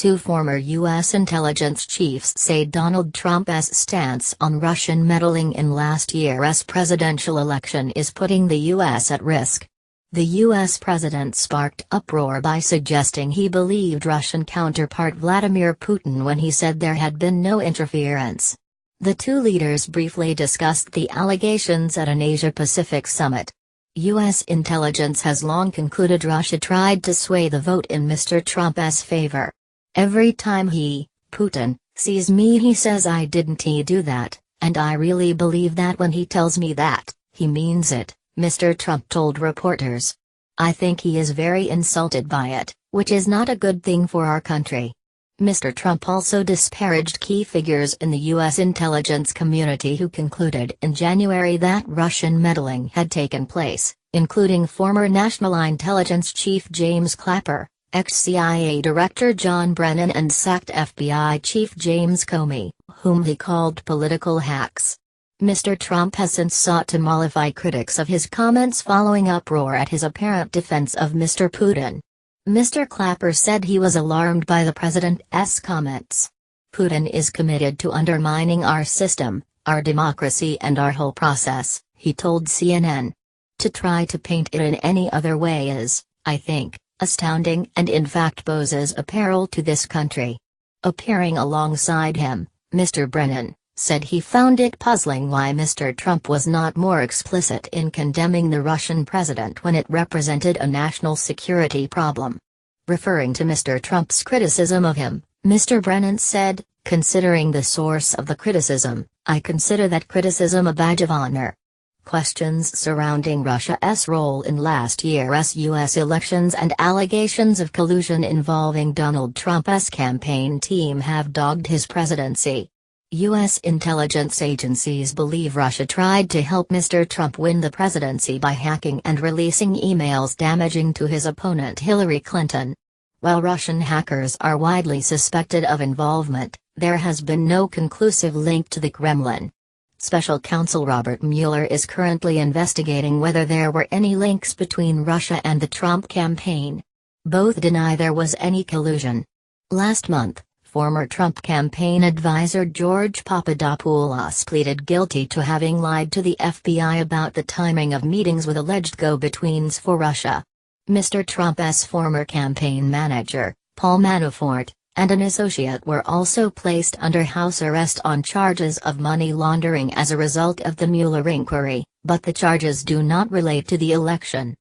Two former U.S. intelligence chiefs say Donald Trump's stance on Russian meddling in last year's presidential election is putting the U.S. at risk. The U.S. president sparked uproar by suggesting he believed Russian counterpart Vladimir Putin when he said there had been no interference. The two leaders briefly discussed the allegations at an Asia-Pacific summit. U.S. intelligence has long concluded Russia tried to sway the vote in Mr. Trump's favor. Every time Putin, sees me he says I didn't do that, and I really believe that when he tells me that, he means it, Mr. Trump told reporters. I think he is very insulted by it, which is not a good thing for our country. Mr. Trump also disparaged key figures in the U.S. intelligence community who concluded in January that Russian meddling had taken place, including former National Intelligence Chief James Clapper, ex-CIA Director John Brennan and sacked FBI Chief James Comey, whom he called political hacks. Mr. Trump has since sought to mollify critics of his comments following uproar at his apparent defense of Mr. Putin. Mr. Clapper said he was alarmed by the president's comments. Putin is committed to undermining our system, our democracy and our whole process, he told CNN. To try to paint it in any other way is, I think, astounding and in fact poses a peril to this country. Appearing alongside him, Mr. Brennan said he found it puzzling why Mr. Trump was not more explicit in condemning the Russian president when it represented a national security problem. Referring to Mr. Trump's criticism of him, Mr. Brennan said, considering the source of the criticism, I consider that criticism a badge of honor. Questions surrounding Russia's role in last year's U.S. elections and allegations of collusion involving Donald Trump's campaign team have dogged his presidency. U.S. intelligence agencies believe Russia tried to help Mr. Trump win the presidency by hacking and releasing emails damaging to his opponent Hillary Clinton. While Russian hackers are widely suspected of involvement, there has been no conclusive link to the Kremlin. Special counsel Robert Mueller is currently investigating whether there were any links between Russia and the Trump campaign. Both deny there was any collusion. Last month, former Trump campaign advisor George Papadopoulos pleaded guilty to having lied to the FBI about the timing of meetings with alleged go-betweens for Russia. Mr. Trump's former campaign manager, Paul Manafort, and an associate were also placed under house arrest on charges of money laundering as a result of the Mueller inquiry, but the charges do not relate to the election.